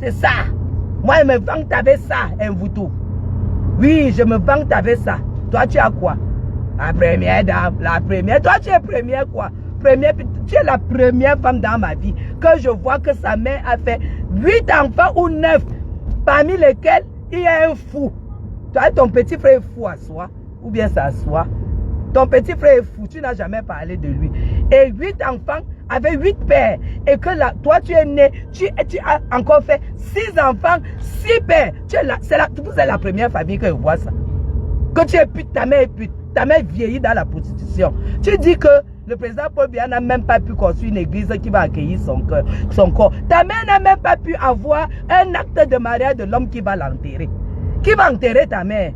C'est ça. Moi, je me vante avec ça, Mvuto. Oui, je me vante avec ça. Toi, tu as quoi? La première dame, la première. Toi, tu es première quoi? Première, tu es la première femme dans ma vie que je vois que sa mère a fait 8 enfants ou 9, parmi lesquels il y a un fou. Toi, ton petit frère est fou à soi, ou bien ça à soi. Ton petit frère est fou, tu n'as jamais parlé de lui. Et 8 enfants avec 8 pères. Et que là, toi, tu es né, tu as encore fait 6 enfants, 6 pères. C'est la première famille que je vois ça. Que tu es pute, ta mère est pute. Ta mère vieillit dans la prostitution. Tu dis que le président Paul Biya n'a même pas pu construire une église qui va accueillir son corps. Ta mère n'a même pas pu avoir un acte de mariage de l'homme qui va l'enterrer. Qui va enterrer ta mère?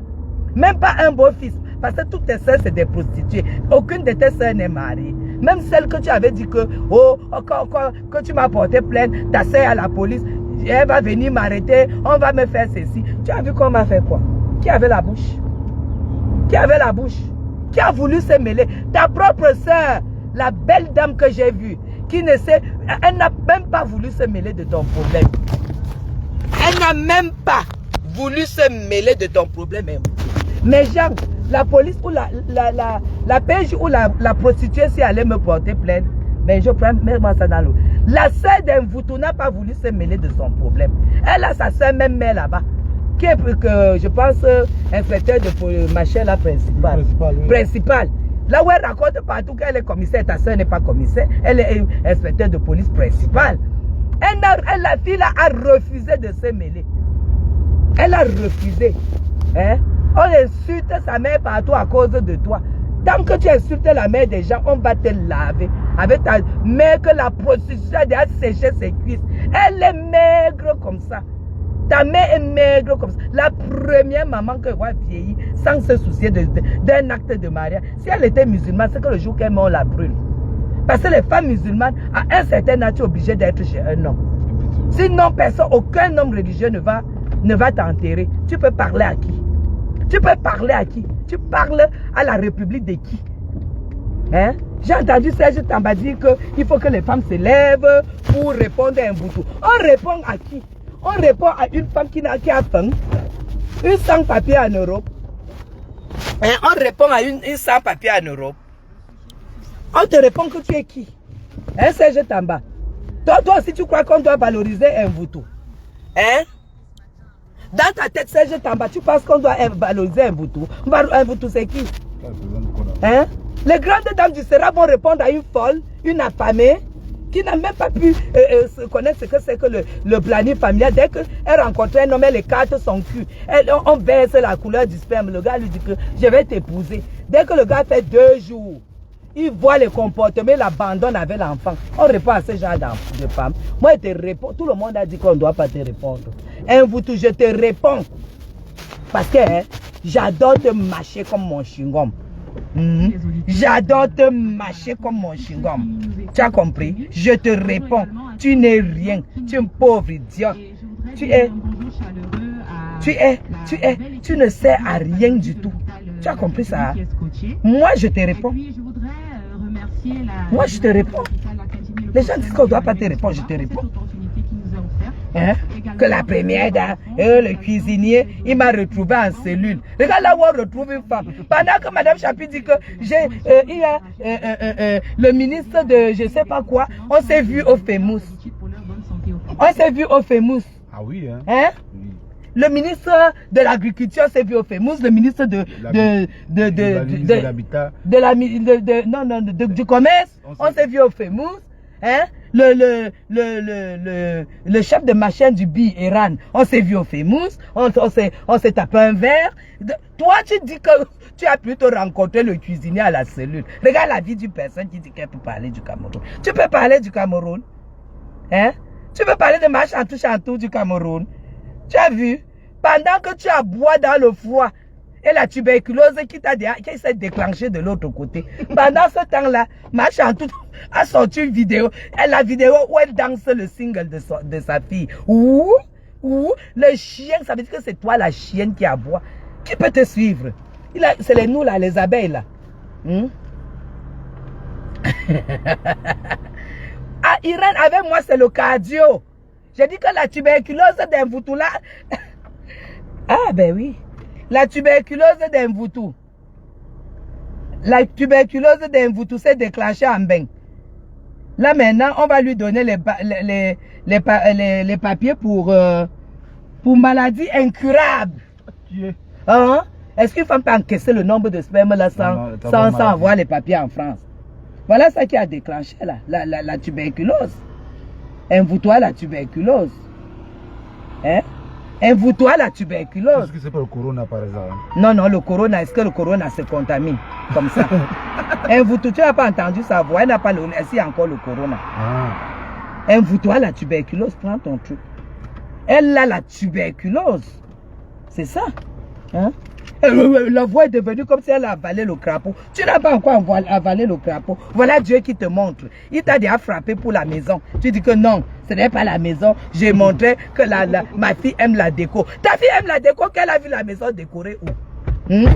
Même pas un beau-fils. Parce que toutes tes soeurs, c'est des prostituées. Aucune de tes soeurs n'est mariée. Même celle que tu avais dit que, que tu m'as porté plainte, ta soeur à la police, elle va venir m'arrêter, on va me faire ceci. Tu as vu qu'on m'a fait quoi? Qui avait la bouche? Qui avait la bouche? Qui a voulu se mêler? Ta propre soeur, la belle dame que j'ai vue, qui ne sait, elle n'a même pas voulu se mêler de ton problème. Elle n'a même pas voulu se mêler de ton problème. Mais Jean, la police ou la PJ ou la prostituée, si elle allait me porter plainte, mais je prends, mets-moi ça dans l'eau. La sœur d'Mvuto n'a pas voulu se mêler de son problème. Elle a sa sœur même mère là-bas, qui est, je pense, inspecteur de machin là principal. Principal. Là où elle raconte partout qu'elle est commissaire, ta soeur n'est pas commissaire, elle est inspecteur de police principal. La fille là a refusé de se mêler. Elle a refusé. Hein? On insulte sa mère partout à cause de toi. Tant que tu insultes la mère des gens, on va te laver. Avec ta mère que la prostitution a déjà séché ses cuisses. Elle est maigre comme ça. Ta mère est maigre comme ça. La première maman que voit vieillir sans se soucier d'un acte de mariage. Si elle était musulmane, c'est que le jour qu'elle meurt, on la brûle. Parce que les femmes musulmanes, à un certain âge, tu es obligé d'être chez un homme. Sinon, personne, aucun homme religieux ne va t'enterrer. Tu peux parler à qui? Tu peux parler à qui? Tu parles à la République de qui? Hein? J'ai entendu Serge Tamba dire qu'il faut que les femmes se lèvent pour répondre à Mvuto. On répond à qui? On répond à une femme qui a faim, une sans-papier en Europe. Hein? On répond à une sans-papier en Europe. On te répond que tu es qui? Hein, Serge Tamba? Toi aussi, tu crois qu'on doit valoriser Mvuto? Hein? Dans ta tête, Serge Tamba, tu penses qu'on doit valoriser Mvuto? Mvuto, c'est qui? Hein? Les grandes dames du Sera vont répondre à une folle, une affamée, qui n'a même pas pu connaître ce que c'est que le planning familial. Dès qu'elle rencontre un homme, elle écarte son cul. On verse la couleur du sperme. Le gars lui dit que je vais t'épouser. Dès que le gars fait 2 jours, il voit les comportements, il abandonne avec l'enfant. On répond à ce genre de femmes. Moi, je te réponds. Tout le monde a dit qu'on ne doit pas te répondre. Mvuto, je te réponds. Parce que j'adore te mâcher comme mon chewing-gum. J'adore te mâcher comme mon chewing-gum. Tu as compris? Je te réponds. Tu n'es rien. Tu es un pauvre idiot. Tu ne sers à rien du tout. Tu as compris ça? Moi, je te réponds. Moi, je te réponds. Les gens disent qu'on ne doit pas te répondre. Je te réponds. Hein? Que la première dame, le cuisinier, il m'a retrouvé en cellule. Regarde là où on retrouve une femme. Pendant que Madame Chapi dit que il y a le ministre de je ne sais pas quoi, on s'est vu au FEMUS. On s'est vu au FEMUS. Ah oui, hein? Hein? Oui. Le ministre de l'Agriculture s'est vu au FEMUS, le ministre du Commerce, on s'est vu au FEMUS. Hein? Le chef de machin du BI, Iran, on s'est vu au FEMUS, on s'est tapé un verre. Toi, tu dis que tu as plutôt rencontré le cuisinier à la cellule. Regarde la vie d'une personne qui dit qu'elle peut parler du Cameroun. Tu peux parler du Cameroun? Hein? Tu peux parler de Machantou du Cameroun? Tu as vu? Pendant que tu as bois dans le froid, et la tuberculose qui s'est déclenchée de l'autre côté. Pendant ce temps-là, Machantou a sorti une vidéo. Et la vidéo où elle danse le single de sa fille. Ouh, le chien, ça veut dire que c'est toi la chienne qui aboie. Qui peut te suivre? C'est nous là, les abeilles là. À Iran, avec moi, c'est le cardio. J'ai dit que la tuberculose d'Mvoutou là... Ah ben oui. La tuberculose d'Mvoutou. La tuberculose d'Mvoutou s'est déclenchée en bain. Là maintenant, on va lui donner les papiers pour maladies incurables. Hein? Est-ce qu'une femme peut encaisser le nombre de sperme là sans avoir les papiers en France? Voilà ça qui a déclenché là, la tuberculose. Mvoutou la tuberculose. Hein? Mvoutou la tuberculose. Est-ce que c'est pas le corona par exemple? Non, non, le corona, est-ce que le corona se contamine comme ça? Mvoutou, tu n'as pas entendu sa voix, elle n'a pas ici encore le corona. Mvoutou la tuberculose, prends ton truc. Elle a la tuberculose. C'est ça. Hein? La voix est devenue comme si elle a avalé le crapaud. Tu n'as pas encore avalé le crapaud. Voilà Dieu qui te montre. Il t'a déjà frappé pour la maison. Tu dis que non, ce n'est pas la maison. J'ai montré que ma fille aime la déco. Ta fille aime la déco, qu'elle a vu la maison décorée où? Une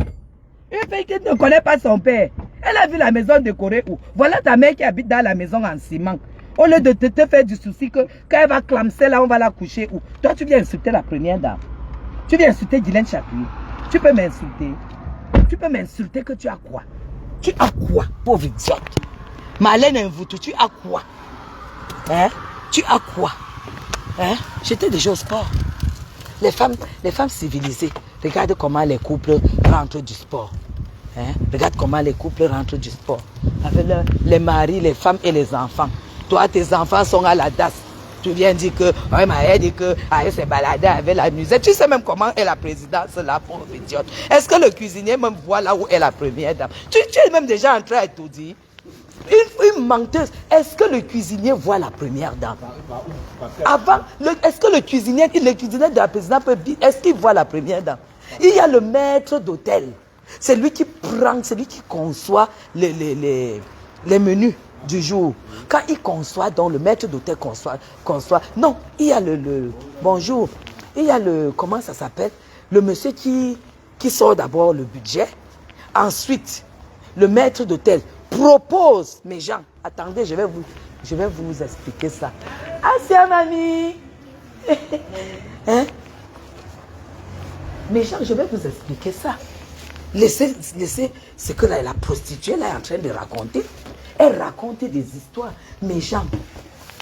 fille qui ne connaît pas son père. Elle a vu la maison décorée où? Voilà ta mère qui habite dans la maison en ciment. Au lieu de te faire du souci que quand elle va clamser là, on va la coucher où? Toi, tu viens insulter la première dame. Tu viens insulter Guylaine Chapuis. Tu peux m'insulter. Tu peux m'insulter que tu as quoi? Tu as quoi, pauvre idiote? Marlène Mvoutou, tu as quoi? Hein? Tu as quoi? Hein? J'étais déjà au sport. Les femmes civilisées, regarde comment les couples rentrent du sport. Hein? Regarde comment les couples rentrent du sport. Avec les maris, les femmes et les enfants. Toi, tes enfants sont à la DAS. Tu viens dire que, ouais, ma dit que, elle s'est baladée avec la musette. Tu sais même comment est la présidence là, pauvre idiote. Est-ce que le cuisinier même voit là où est la première dame? Tu es même déjà en train de tout dire. Une menteuse. Est-ce que le cuisinier voit la première dame? Avant, est-ce que le cuisinier de la présidence peut dire, est-ce qu'il voit la première dame? Il y a le maître d'hôtel. C'est lui qui prend, c'est lui qui conçoit les menus du jour. Quand il conçoit, donc le maître d'hôtel conçoit. Non, il y a bonjour. Il y a comment ça s'appelle? Le monsieur qui sort d'abord le budget. Ensuite, le maître d'hôtel propose, mes gens, attendez, je vais vous expliquer ça. Asia, mamie. Hein? Mes gens, je vais vous expliquer ça. Laissez ce que la prostituée là est en train de raconter. Elle raconte des histoires. Mes gens,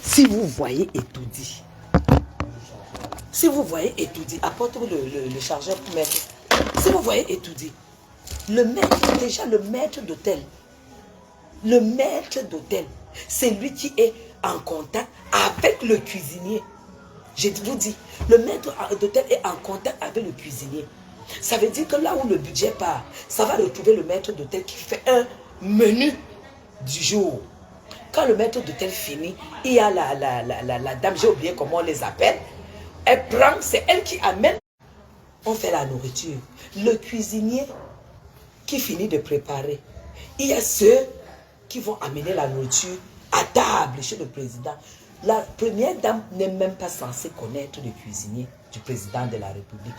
si vous voyez Etoudi, apporte le chargeur pour mettre. Si vous voyez Etoudi, le maître d'hôtel, c'est lui qui est en contact avec le cuisinier. Je vous dis, le maître d'hôtel est en contact avec le cuisinier. Ça veut dire que là où le budget part, ça va retrouver le maître d'hôtel qui fait un menu du jour. Quand le maître d'hôtel finit, il y a la dame, j'ai oublié comment on les appelle. Elle prend, c'est elle qui amène. On fait la nourriture. Le cuisinier qui finit de préparer. Il y a ceux qui vont amener la nourriture à table chez le président. La première dame n'est même pas censée connaître le cuisinier du président de la République.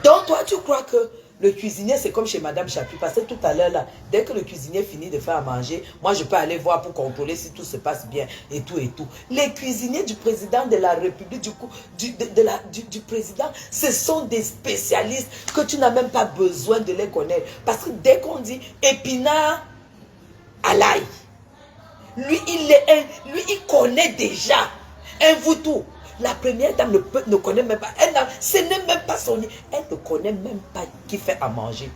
Donc toi, tu crois que le cuisinier, c'est comme chez Madame Chapuis, parce que tout à l'heure, là, dès que le cuisinier finit de faire à manger, moi, je peux aller voir pour contrôler si tout se passe bien et tout et tout. Les cuisiniers du président de la République, du président, ce sont des spécialistes que tu n'as même pas besoin de les connaître. Parce que dès qu'on dit épinard à l'ail, lui, il connaît déjà Mvoutou. La première dame ne connaît même pas. Ce n'est même pas son nid. Elle ne connaît même pas qui fait à manger.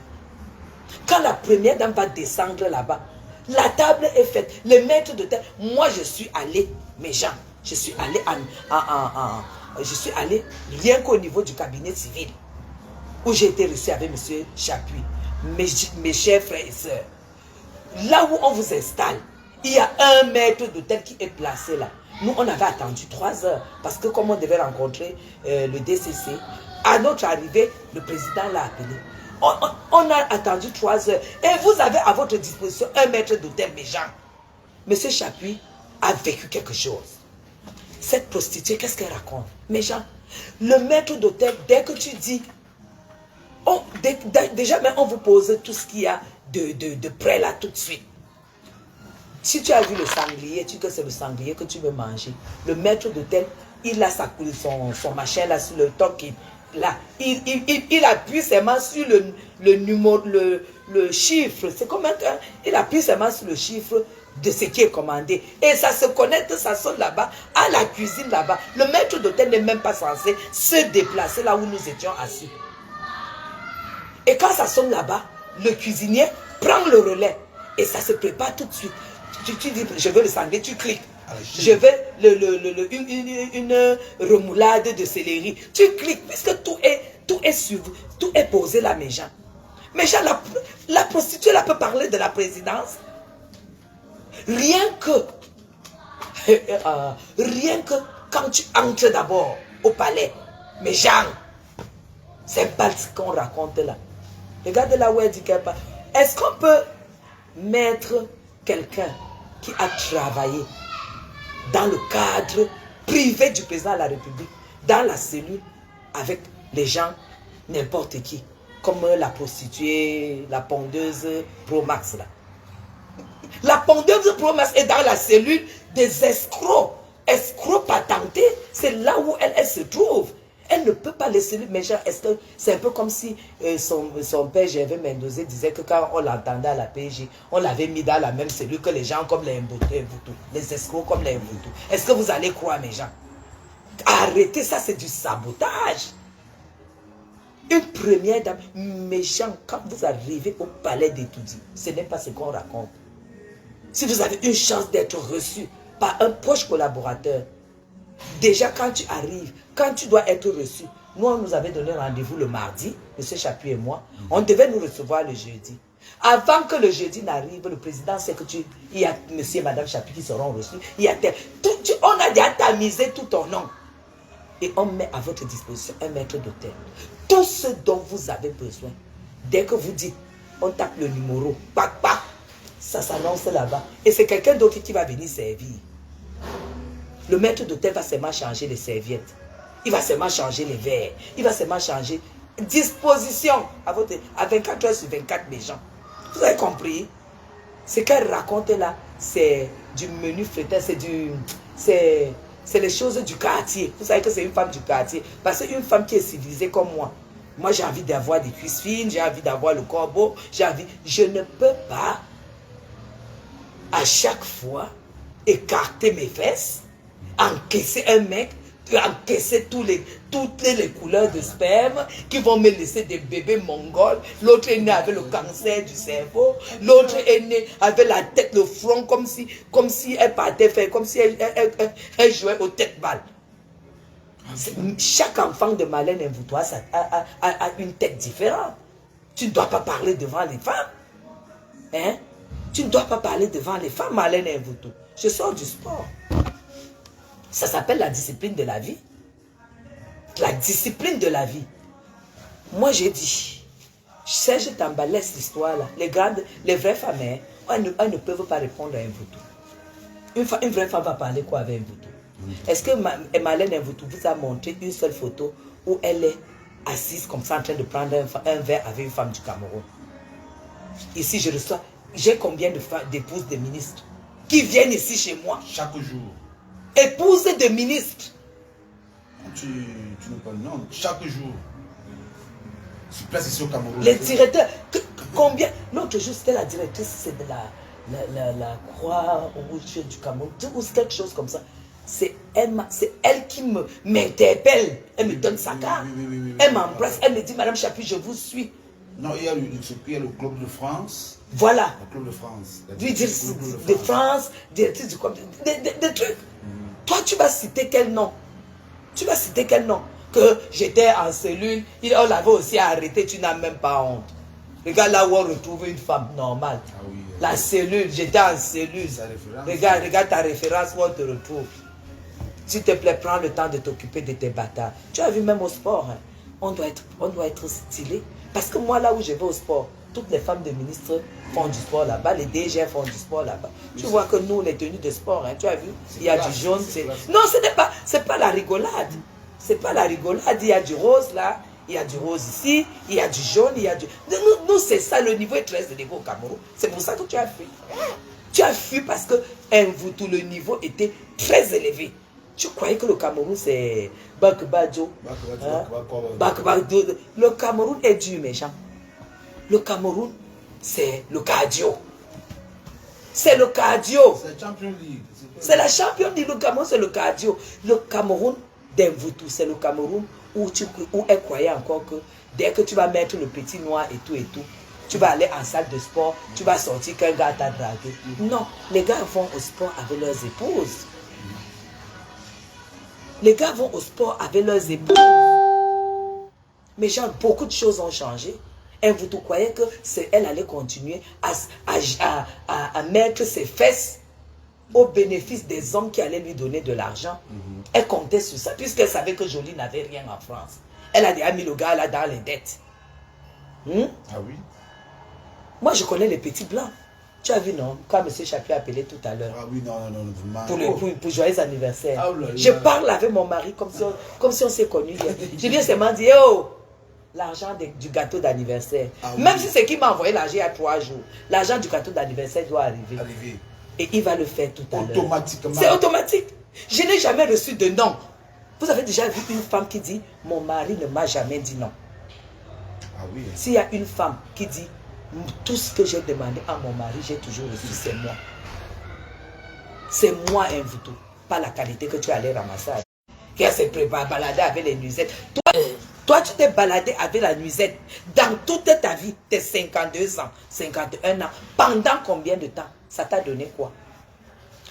Quand la première dame va descendre là-bas, la table est faite. Le maître de table, moi je suis allé, mes gens, je suis allé rien qu'au niveau du cabinet civil, où j'ai été reçu avec M. Chapuis, mes chers frères et sœurs. Là où on vous installe, il y a un maître d'hôtel qui est placé là. Nous, on avait attendu 3 heures parce que comme on devait rencontrer le DCC, à notre arrivée, le président l'a appelé. On a attendu 3 heures et vous avez à votre disposition un maître d'hôtel, mes gens. Monsieur Chapuis a vécu quelque chose. Cette prostituée, qu'est-ce qu'elle raconte? Mes gens, le maître d'hôtel, dès que tu dis, déjà, mais on vous pose tout ce qu'il y a de près là tout de suite. Si tu as vu le sanglier, tu sais que c'est le sanglier que tu veux manger. Le maître d'hôtel il a son machin là sur le toc. Là, il appuie seulement sur le numéro, le chiffre. C'est comme il appuie seulement sur le chiffre de ce qui est commandé. Et ça se connecte, ça sonne là-bas, à la cuisine là-bas. Le maître d'hôtel n'est même pas censé se déplacer là où nous étions assis. Et quand ça sonne là-bas, le cuisinier prend le relais. Et ça se prépare tout de suite. Tu dis, je veux le sanglier, tu cliques. Je veux une remoulade de céleri. Tu cliques, puisque tout est posé là, mes gens. Mes gens, la prostituée là peut parler de la présidence. Rien que quand tu entres d'abord au palais, mes gens, c'est pas ce qu'on raconte là. Regardez là où elle dit qu'elle parle. Est-ce qu'on peut mettre quelqu'un qui a travaillé dans le cadre privé du président de la République, dans la cellule, avec les gens, n'importe qui, comme la prostituée, la pondeuse Pro-Max là. La pondeuse Pro-Max est dans la cellule des escrocs patentés, c'est là où elle se trouve. Elle ne peut pas laisser lui, mais c'est un peu comme si son père Gervais Mendoza disait que quand on l'entendait à la PJ, on l'avait mis dans la même cellule que les gens comme les Mboto, les escrocs comme les Mboto. Est-ce que vous allez croire, mes gens? Arrêtez, ça c'est du sabotage. Une première dame, mes gens, quand vous arrivez au palais d'Etoudi, ce n'est pas ce qu'on raconte. Si vous avez une chance d'être reçu par un proche collaborateur, déjà quand tu arrives, quand tu dois être reçu, nous on nous avait donné rendez-vous le mardi, M. Chapuis et moi, on devait nous recevoir le jeudi. Avant que le jeudi n'arrive, le président sait que il y a M. et Mme Chapuis qui seront reçus, on a déjà tamisé tout ton nom. Et on met à votre disposition un maître d'hôtel. Tout ce dont vous avez besoin, dès que vous dites, on tape le numéro, pac, pac, ça s'annonce là-bas. Et c'est quelqu'un d'autre qui va venir servir. Le maître d'hôtel va seulement changer les serviettes. Il va seulement changer les verres. Il va seulement changer disposition à 24 heures sur 24, mes gens. Vous avez compris? Ce qu'elle raconte là, c'est du menu frétin, c'est les choses du quartier. Vous savez que c'est une femme du quartier. Parce qu'une femme qui est civilisée comme moi, j'ai envie d'avoir des cuisses fines, j'ai envie d'avoir le corbeau, je ne peux pas à chaque fois écarter mes fesses, encaisser un mec, encaisser toutes les couleurs de sperme qui vont me laisser des bébés mongols. L'autre est né avec le cancer du cerveau, l'autre est né avec la tête, le front, comme si elle partait faire, comme si elle jouait aux tête-balles. Chaque enfant de Malène Mvoutoua a une tête différente. Tu ne dois pas parler devant les femmes. Hein? Tu ne dois pas parler devant les femmes, Malène Mvoutoua. Je sors du sport. Ça s'appelle la discipline de la vie. La discipline de la vie. Moi, j'ai dit, Serge Tamba laisse l'histoire là. Les vraies femmes, elles ne peuvent pas répondre à un Mvoutoua. Une vraie femme va parler quoi avec un Mvoutoua? Est-ce que Malène Mvoutoua vous a montré une seule photo où elle est assise comme ça en train de prendre un verre avec une femme du Cameroun? Ici, je reçois, j'ai combien d'épouses de ministres qui viennent ici chez moi? Chaque jour. Épouse de ministre. Tu ne parles non, chaque jour. Sur place ici au Cameroun. Les directeurs, combien? L'autre jour, c'était la directrice de la Croix-Rouge du Cameroun, ou quelque chose comme ça. C'est elle qui m'interpelle. Elle me donne sa carte. Elle m'embrasse. Elle me dit, Madame Chapuis, je vous suis. Non, il y a le Club de France. Voilà. Le Club de France. Lui dire de France, directrice du club, des trucs. Toi, tu vas citer quel nom? Tu vas citer quel nom? Que j'étais en cellule, on l'avait aussi arrêté, tu n'as même pas honte. Regarde là où on retrouve une femme normale. Ah oui, la cellule, j'étais en cellule. Regarde ta référence où on te retrouve. S'il te plaît, prends le temps de t'occuper de tes bâtards. Tu as vu même au sport, hein, on doit être stylé. Parce que moi, là où je vais au sport, toutes les femmes de ministres font du sport là-bas, les DG font du sport là-bas. Tu vois que nous, les tenues de sport, hein, tu as vu, il y a du jaune. Non, c'est pas la rigolade. C'est pas la rigolade. Il y a du rose là, il y a du rose ici, il y a du jaune, il y a du... Nous c'est ça, le niveau est très élevé au Cameroun. C'est pour ça que tu as fui. Tu as fui parce que le niveau était très élevé. Tu croyais que le Cameroun c'est Bakbajo? Le Cameroun est dur, mes gens. Le Cameroun, c'est le cardio. C'est le cardio. C'est la Champions League. C'est la Champions League. Le Cameroun, c'est le cardio. Le Cameroun d'Envoutou, c'est le Cameroun où elle croyait encore que dès que tu vas mettre le petit noir et tout, tu vas aller en salle de sport, tu vas sortir qu'un gars t'a dragué. Non, les gars vont au sport avec leurs épouses. Les gars vont au sport avec leurs épouses. Mais genre, beaucoup de choses ont changé. Et vous croyez que elle allait continuer à mettre ses fesses au bénéfice des hommes qui allaient lui donner de l'argent. Elle comptait sur ça, puisqu'elle savait que Jolie n'avait rien en France. Elle a déjà mis le gars là dans les dettes. Ah oui. Moi, je connais les petits blancs. Tu as vu, non? Quand M. Chapuis a appelé tout à l'heure. Ah oui, non. Pour joyeux anniversaire. Ah, là, là. Je parle avec mon mari comme si on s'est connus hier. J'ai bien seulement dit, oh, l'argent du gâteau d'anniversaire. Ah oui. Même si c'est qui m'a envoyé l'argent il y a 3 jours, l'argent du gâteau d'anniversaire doit arriver. Et il va le faire tout à l'heure. Automatiquement. C'est automatique. Je n'ai jamais reçu de non. Vous avez déjà vu une femme qui dit, mon mari ne m'a jamais dit non. Ah oui. S'il y a une femme qui dit, tout ce que j'ai demandé à mon mari, j'ai toujours reçu, c'est moi. C'est moi, Envoutou. Pas la qualité que tu allais ramasser. Qui s'est baladé avec les nuisettes. Toi, tu t'es baladé avec la nuisette dans toute ta vie, tes 52 ans, 51 ans. Pendant combien de temps? Ça t'a donné quoi?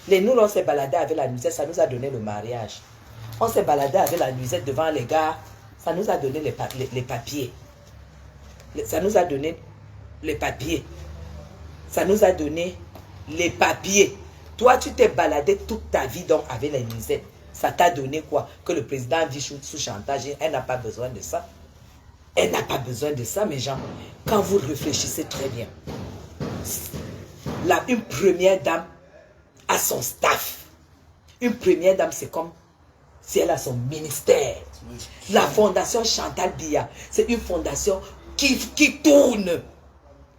Nous, on s'est baladé avec la nuisette, ça nous a donné le mariage. On s'est baladé avec la nuisette devant les gars, ça nous a donné les papiers. Ça nous a donné les papiers. Ça nous a donné les papiers. Toi, tu t'es baladé toute ta vie donc avec les nuisettes. Ça t'a donné quoi? Que le président vit sous chantage. Elle n'a pas besoin de ça. Elle n'a pas besoin de ça, mes gens. Quand vous réfléchissez très bien, une première dame a son staff. Une première dame, c'est comme si elle a son ministère. La fondation Chantal Biya, c'est une fondation qui tourne.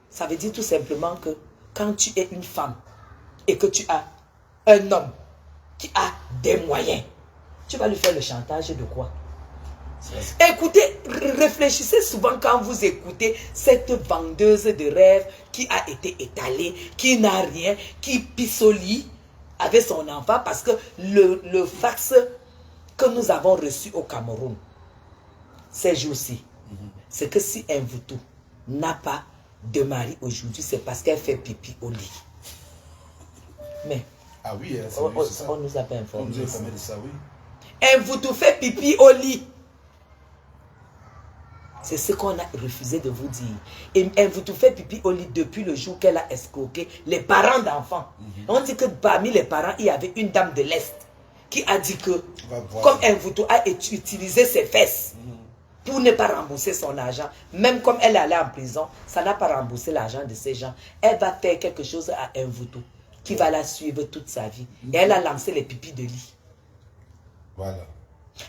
Ça veut dire tout simplement que quand tu es une femme et que tu as un homme qui a des moyens, tu vas lui faire le chantage de quoi? Écoutez, réfléchissez souvent quand vous écoutez cette vendeuse de rêves qui a été étalée, qui n'a rien, qui pissolie avec son enfant parce que le fax que nous avons reçu au Cameroun ces jours-ci, c'est que si Envoutou n'a pas de mari aujourd'hui, c'est parce qu'elle fait pipi au lit. Mais ah oui, on nous a pas informé. On nous a informé de ça, oui. Envoutou fait pipi au lit. C'est ce qu'on a refusé de vous dire. Et Envoutou fait pipi au lit depuis le jour qu'elle a escroqué les parents d'enfants. On dit que parmi les parents, il y avait une dame de l'Est qui a dit que, comme Envoutou a utilisé ses fesses pour ne pas rembourser son argent, même comme elle allait en prison, ça n'a pas remboursé l'argent de ces gens. Elle va faire quelque chose à Envoutou qui va la suivre toute sa vie. Et elle a lancé les pipis de lit. Voilà.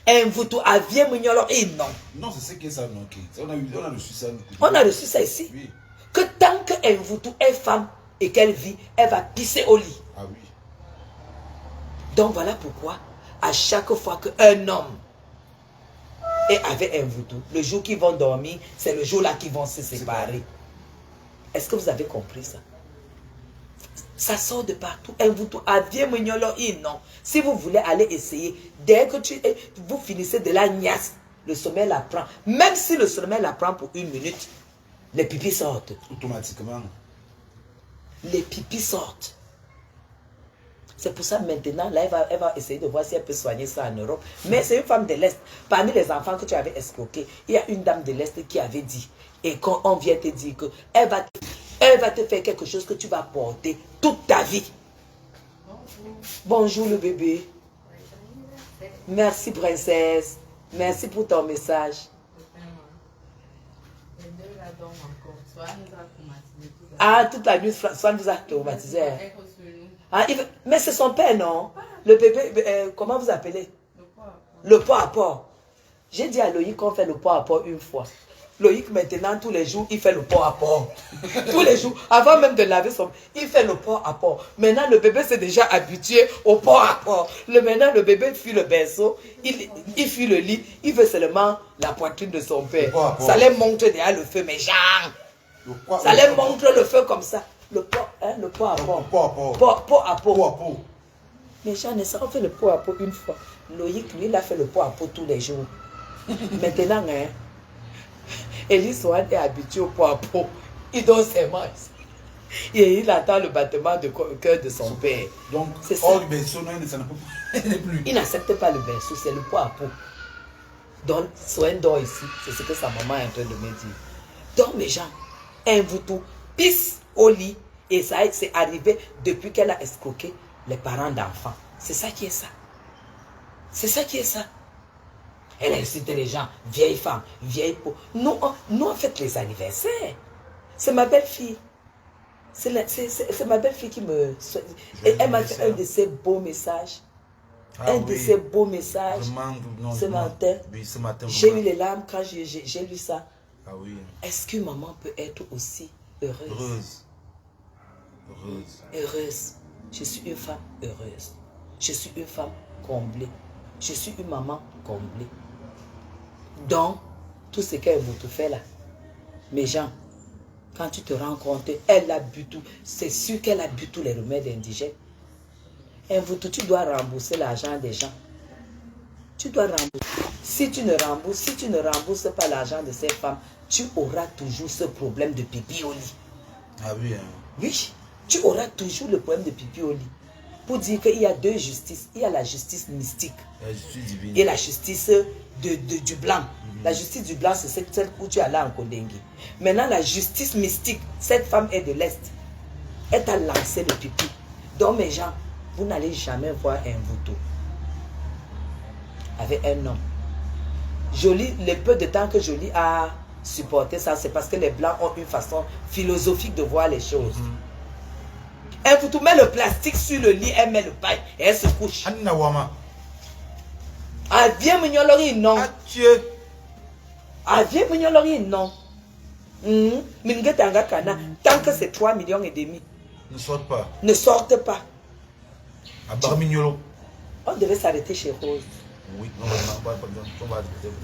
Envoutou a vieux mignolo et non. Non, c'est ce qui est ça, non. On a reçu ça. On a reçu ça ici. Oui. Que tant que Envoutou est femme et qu'elle vit, elle va pisser au lit. Ah oui. Donc voilà pourquoi, à chaque fois qu'un homme est avec Envoutou, le jour qu'ils vont dormir, c'est le jour là qu'ils vont se séparer. Est-ce que vous avez compris ça? Ça sort de partout. Envoutou a vieux mignolo et non. Si vous voulez aller essayer, dès que vous finissez de la niasse, le sommeil la prend. Même si le sommeil la prend pour 1 minute, les pipis sortent. Automatiquement. Les pipis sortent. C'est pour ça maintenant, là, elle va essayer de voir si elle peut soigner ça en Europe. Mais c'est une femme de l'Est. Parmi les enfants que tu avais escroqués, il y a une dame de l'Est qui avait dit, et quand on vient te dire que elle va te faire quelque chose que tu vas porter toute ta vie. Bonjour le bébé. Merci princesse. Merci pour ton message. Ah, toute la nuit, Swan vous a traumatisé. Ah, mais c'est son père, non? Le bébé, comment vous appelez? Le pot à pot. J'ai dit à Loïc qu'on fait le pot à pot une fois. Loïc, maintenant, tous les jours, il fait le port à port. Tous les jours, avant même de laver son... Il fait le port à port. Maintenant, le bébé s'est déjà habitué au port à port. Maintenant, le bébé fuit le berceau, il fuit le lit, il veut seulement la poitrine de son père. Ça les montre derrière le feu, mais genre. Ça les montre le feu comme ça. Le port, hein, le port à port. Port à port. Mais Jean, on fait le pot à pot une fois. Loïc, lui, il a fait le pot à pot tous les jours. Maintenant, hein, Elie Sohan est habitué au pot à pot. Il donne ses mains. Et il attend le battement de cœur de son père. Donc, c'est ça. hors berceau, non, il ne plus. Il n'accepte pas le berceau, c'est le pot à pot. Donc, Sohan dort ici. C'est ce que sa maman est en train de me dire. Donc, mes gens, un voutou, pisse au lit. Et ça, c'est arrivé depuis qu'elle a escroqué les parents d'enfants. C'est ça qui est ça. C'est ça qui est ça. Elle a incité les gens, vieille femme, vieille peau. Nous, on fait les anniversaires. C'est ma belle-fille. C'est ma belle-fille qui me... Et elle m'a fait un de ces beaux messages. De ces beaux messages. Ce matin, oui, ce matin j'ai eu les larmes quand j'ai lu ça. Ah oui. Est-ce que maman peut être aussi heureuse? Heureuse. Je suis une femme heureuse. Je suis une femme comblée. Je suis une maman comblée. Donc, tout ce qu'elle vous fait là, mes gens, quand tu te rends compte, elle a bu tout. C'est sûr qu'elle a bu tous les remèdes indigènes. Et vous, tu dois rembourser l'argent des gens. Tu dois rembourser. Si tu ne rembourses pas l'argent de ces femmes, tu auras toujours ce problème de pipi au lit. Ah oui, hein. Oui. Tu auras toujours le problème de pipi au lit. Pour dire qu'il y a deux justices. Il y a la justice mystique. La justice divine. Et la justice du blanc. La justice du blanc, c'est celle où tu es allé en Kodengui. Maintenant, la justice mystique, cette femme est de l'Est. Elle t'a lancé le pipi. Donc, mes gens, vous n'allez jamais voir un voutou avec un homme. Jolie, le peu de temps que Jolie a supporté ça, c'est parce que les blancs ont une façon philosophique de voir les choses. Elle vous met le plastique sur le lit, elle met le paille et elle se couche. Ah, viens me nyolori, non. Ah, viens me nyolori, non. Tant que c'est 3,5 millions. Ne sortent pas. Ne sortent pas. À Barmignolo. On devait s'arrêter chez Rose. Oui,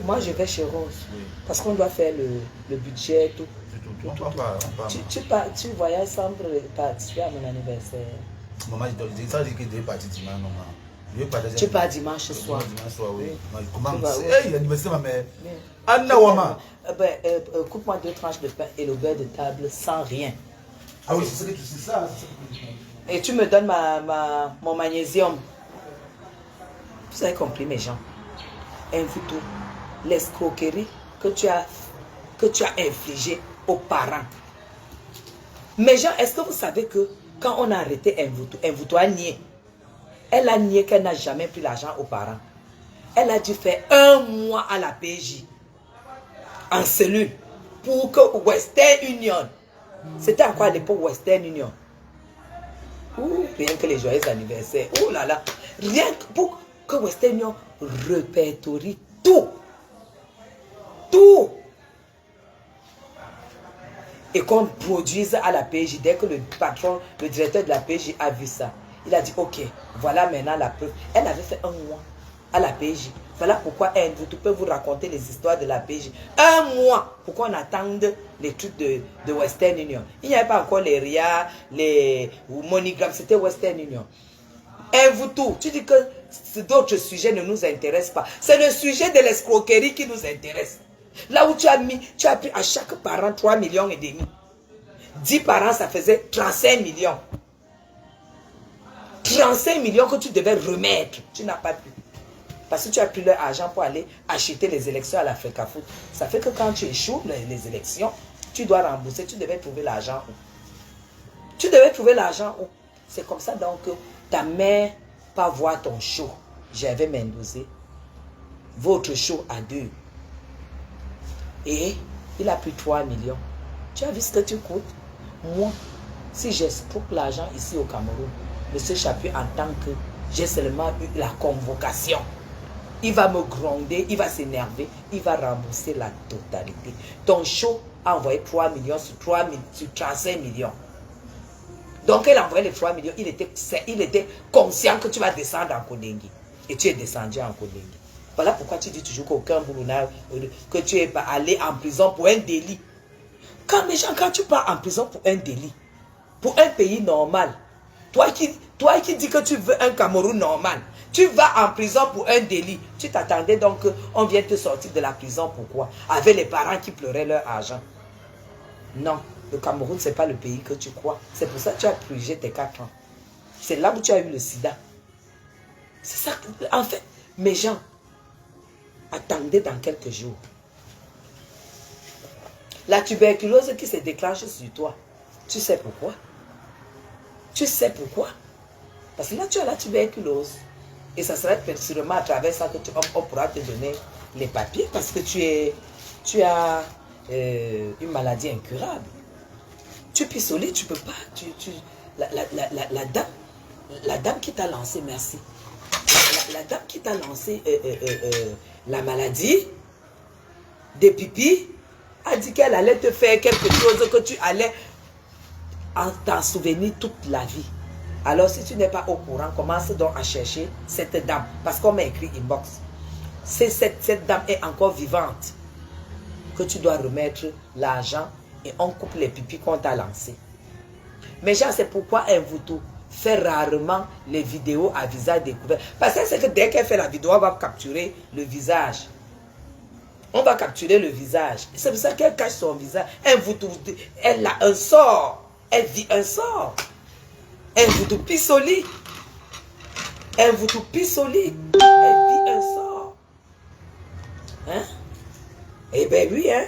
moi je vais chez Rose. Oui. Parce qu'on doit faire le budget, tout. Tu voyages sans participer à mon anniversaire. Maman, je dis ça, je dis partir dimanche, maman. Tu pars dimanche soir. Dimanche soir, oui. Oui. Comment? Hey, l'anniversaire, ma mère. Anna Wama. Coupe-moi 2 tranches de pain et le beurre de table sans rien. Ah oui, c'est ça. Et tu me donnes mon magnésium. Vous avez compris, mes gens. Un voutou, l'escroquerie que tu as infligée aux parents. Mes gens, est-ce que vous savez que quand on a arrêté un voutou a nié. Elle a nié qu'elle n'a jamais pris l'argent aux parents. Elle a dû faire 1 mois à la PJ en cellule pour que Western Union, c'était à quoi à l'époque Western Union? Rien que les joyeux anniversaires. Oh là là. Rien que pour que Western Union répertorie tout. Tout. Et qu'on produise à la PJ. Dès que le patron, le directeur de la PJ a vu ça, il a dit, ok, voilà maintenant la preuve. Elle avait fait 1 mois à la PJ. Voilà pourquoi vous pouvez vous raconter les histoires de la PJ. 1 mois. Pourquoi on attende les trucs de Western Union. Il n'y avait pas encore les RIA, les MoneyGram, c'était Western Union. Et vous tout, tu dis que d'autres sujets ne nous intéressent pas. C'est le sujet de l'escroquerie qui nous intéresse. Là où tu as pris à chaque parent 3,5 millions. 10 parents, ça faisait 35 millions. 35 millions que tu devais remettre. Tu n'as pas pu. Parce que tu as pris leur argent pour aller acheter les élections à l'Africa Foot. Ça fait que quand tu échoues les élections, tu dois rembourser. Tu devais trouver l'argent où? Tu devais trouver l'argent où? C'est comme ça donc que ta mère pas voir ton show. J'avais Mendozé. Votre show à 2. Et il a pris 3 millions. Tu as vu ce que tu coûtes? Moi, si j'escroque l'argent ici au Cameroun, M. Chapuis, en tant que j'ai seulement eu la convocation. il va me gronder, il va s'énerver, il va rembourser la totalité. Ton show a envoyé 3 millions sur 35 millions. Donc, elle a envoyé les 3 millions, il était conscient que tu vas descendre en Kondengi. Et tu es descendu en Kondengi. Voilà pourquoi tu dis toujours qu'aucun boulot que tu es pas allé en prison pour un délit. Quand tu pars en prison pour un délit, pour un pays normal, toi qui dis que tu veux un Cameroun normal, tu vas en prison pour un délit. Tu t'attendais donc qu'on vienne te sortir de la prison, pourquoi? Avec les parents qui pleuraient leur argent. Non, le Cameroun, ce n'est pas le pays que tu crois. C'est pour ça que tu as purgé tes 4 ans. C'est là où tu as eu le sida. C'est ça. En fait, mes gens, attendez dans quelques jours. La tuberculose qui se déclenche sur toi, tu sais pourquoi? Tu sais pourquoi? Parce que là, tu as la tuberculose. Et ça serait sûrement à travers ça que on pourra te donner les papiers parce que tu as une maladie incurable. Tu pissolis, tu peux pas. La dame qui t'a lancé, merci. La dame qui t'a lancé la maladie des pipis a dit qu'elle allait te faire quelque chose que tu allais t'en souvenir toute la vie. Alors si tu n'es pas au courant, commence donc à chercher cette dame. Parce qu'on m'a écrit inbox. Cette dame est encore vivante. Que tu dois remettre l'argent et on coupe les pipis qu'on t'a lancé. Mais genre, c'est pourquoi Mvuto fait rarement les vidéos à visage découvert. Parce que c'est que dès qu'elle fait la vidéo, on va capturer le visage. On va capturer le visage. C'est pour ça qu'elle cache son visage. Elle a un sort. Elle vit un sort. Elle vous pissoli. Elle vous pissoli. Elle vit un sort. Hein? Eh ben oui, hein?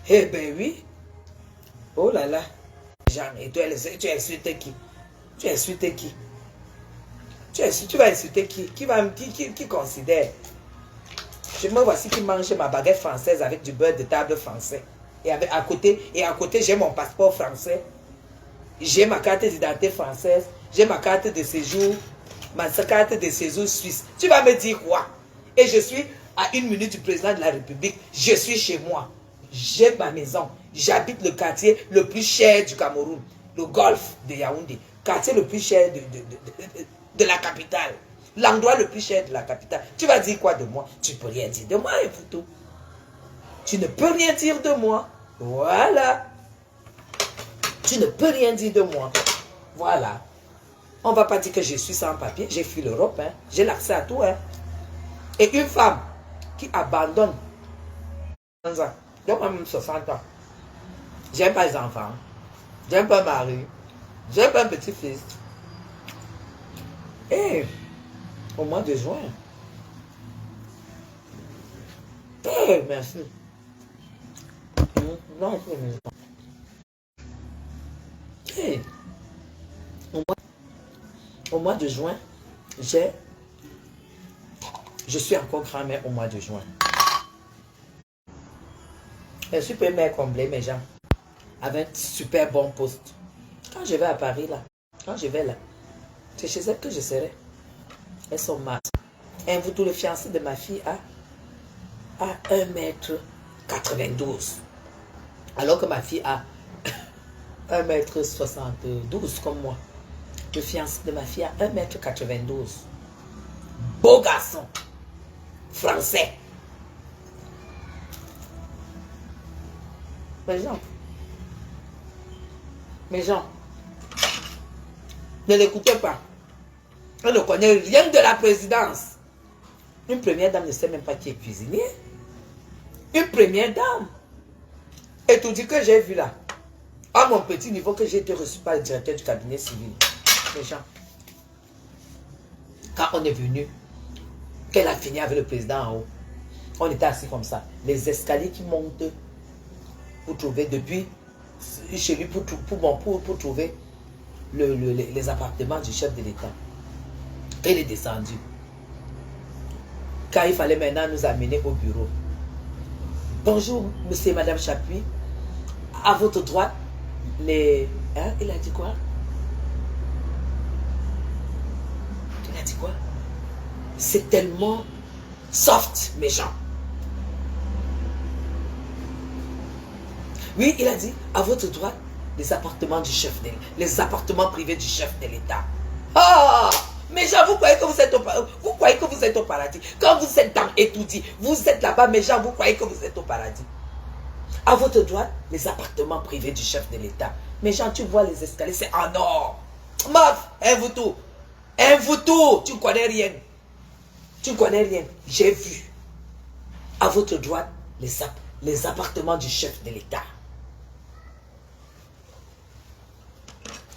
Eh ben oui. Oh là là. Jean, et toi, tu insultes qui? Tu insultes qui? Tu vas insulter qui? Qui considère? Je me voici qui mange ma baguette française avec du beurre de table français. Et à côté, j'ai mon passeport français. J'ai ma carte d'identité française. J'ai ma carte de séjour. Ma carte de séjour suisse. Tu vas me dire quoi? Et je suis à 1 minute du président de la République. Je suis chez moi. J'ai ma maison. J'habite le quartier le plus cher du Cameroun. Le golfe de Yaoundé. Quartier le plus cher de la capitale. L'endroit le plus cher de la capitale. Tu vas dire quoi de moi? Tu ne peux rien dire de moi, Mvuto. Tu ne peux rien dire de moi. Voilà. Tu ne peux rien dire de moi. Voilà. On ne va pas dire que je suis sans papier. J'ai fui l'Europe. Hein. J'ai l'accès à tout. Hein. Et une femme qui abandonne. J'ai même 60 ans. J'ai pas les enfants. J'ai pas un mari. J'ai pas un petit-fils. Et au mois de juin. Eh, merci. Non, hey. Au mois de juin, je suis encore grand-mère au mois de juin. Je suis mère comblée, mes gens, avec un super bon poste. Quand je vais à Paris, là, quand je vais là, c'est chez elles que je serai. Elles sont mates. Et vous, tout le fiancé de ma fille a 1m92. Alors que ma fille a 1m72 comme moi. Le fiancé de ma fille a 1m92. Beau garçon. Français. Mes gens, ne l'écoutez pas. On ne connaît rien de la présidence. Une première dame ne sait même pas qui est cuisinier. Une première dame. Et tout dit que j'ai vu là, à mon petit niveau, que j'ai été reçu par le directeur du cabinet civil. Les gens, quand on est venu, qu'elle a fini avec le président en haut, on était assis comme ça. Les escaliers qui montent pour trouver depuis chez lui, pour trouver les appartements du chef de l'État. Elle est descendue. Quand il fallait maintenant nous amener au bureau. Bonjour, monsieur et madame Chapuis. À votre droite, les... Hein, il a dit quoi? Il a dit quoi? C'est tellement Soft, méchant. Oui, il a dit, à votre droite, les appartements du chef de l'État, les appartements privés du chef de l'État. Ah! Mais gens, vous croyez que vous êtes au paradis. Quand vous êtes dans Etoudi, vous êtes là-bas, mais gens, vous croyez que vous êtes au paradis. À votre droite, les appartements privés du chef de l'État. Mais gens, tu vois les escaliers, c'est en or. Maf, un voutou, tu ne connais rien. Tu ne connais rien. J'ai vu. À votre droite, les appartements du chef de l'État.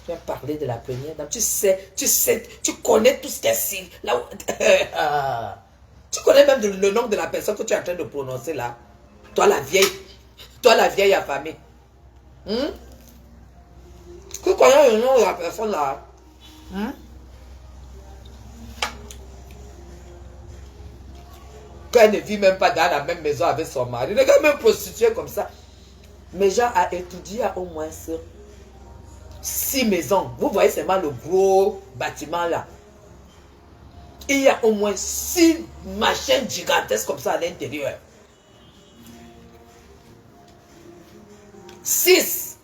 Tu as parlé de la première dame. Tu sais, tu connais tout ce qu'il y a là. Tu connais même le nom de la personne que tu es en train de prononcer là. Toi la vieille affamée. Tu connais le nom de la personne là. Qu'elle ne vit même pas dans la même maison avec son mari. Regarde, même prostituée comme ça. Mais Jean a étudié à au moins 6 maisons. Vous voyez seulement le gros bâtiment là. Il y a au moins 6 machines gigantesques comme ça à l'intérieur. 6.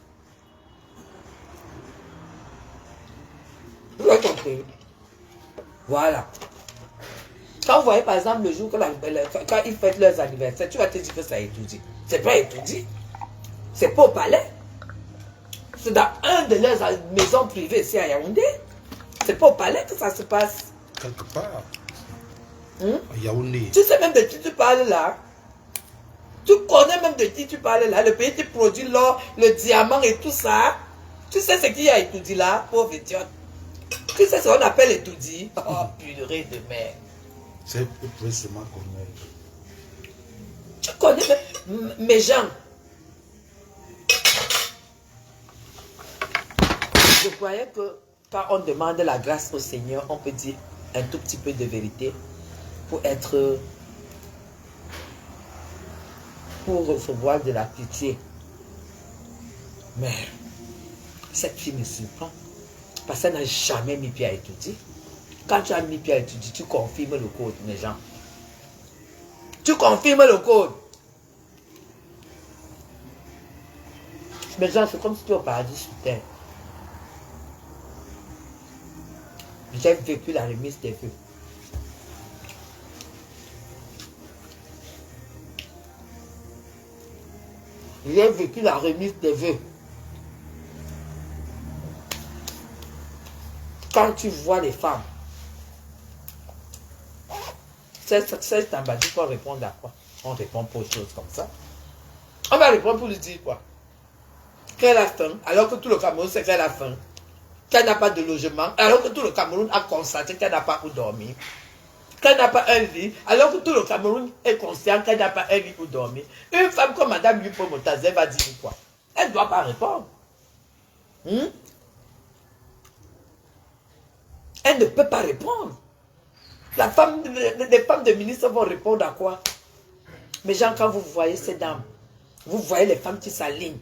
Vous avez compris? Voilà. Quand vous voyez par exemple le jour que quand ils fêtent leurs anniversaires, tu vas te dire que ça étudie. C'est pas étudié. C'est pas au palais. C'est dans un de leurs maisons privées ici à Yaoundé. C'est pas au palais que ça se passe. Quelque part. À Yaoundé. Tu sais même de qui tu parles là. Tu connais même de qui tu parles là. Le pays qui produit l'or, le diamant et tout ça. Tu sais ce qu'il y a étudié là, pauvre idiote. Tu sais ce qu'on appelle étudié. Oh purée de mer. C'est précisément connaître. Tu connais même mes gens. Je croyais que quand on demande la grâce au Seigneur, on peut dire un tout petit peu de vérité pour recevoir de la pitié. Mais cette fille me surprend parce qu'elle n'a jamais mis pied à étudier. Quand tu as mis pied à étudier, tu confirmes le code, mes gens. Tu confirmes le code. Mes gens, c'est comme si tu es au paradis sur terre. J'ai vécu la remise des vœux. J'ai vécu la remise des vœux. Quand tu vois les femmes, c'est un bâti pour répondre à quoi? On répond pour autre chose comme ça. On va répondre pour lui dire quoi? Qu'elle a faim, alors que tout le Cameroun sait qu'elle a faim. Qu'elle n'a pas de logement, alors que tout le Cameroun a constaté qu'elle n'a pas où dormir. Qu'elle n'a pas un lit, alors que tout le Cameroun est conscient qu'elle n'a pas un lit où dormir. Une femme comme Madame Lupo Motaze va dire quoi? Elle ne doit pas répondre. Elle ne peut pas répondre. Les femmes de ministre vont répondre à quoi? Mais gens, quand vous voyez ces dames, vous voyez les femmes qui s'alignent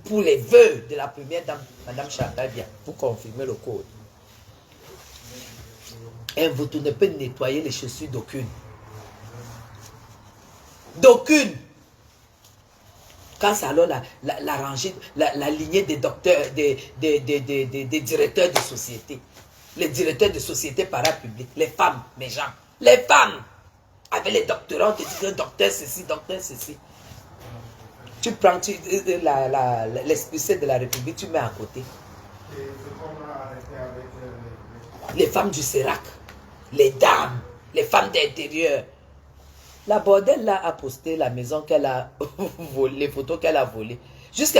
pour les vœux de la première dame, Madame Chantal Bia, vous confirmez le code. Un vautour ne peut nettoyer les chaussures d'aucune. D'aucune. Quand c'est alors la rangée, la lignée des docteurs, des directeurs de société. Les directeurs de société parapubliques, les femmes, mes gens, les femmes, avec les doctorants, on te dit que docteur ceci, docteur ceci. Tu prends l'expulsé de la République, tu mets à côté. Les femmes du Sérac, les dames, les femmes d'intérieur. La bordelle là a posté la maison qu'elle a volée, les photos qu'elle a volées. Jusqu'à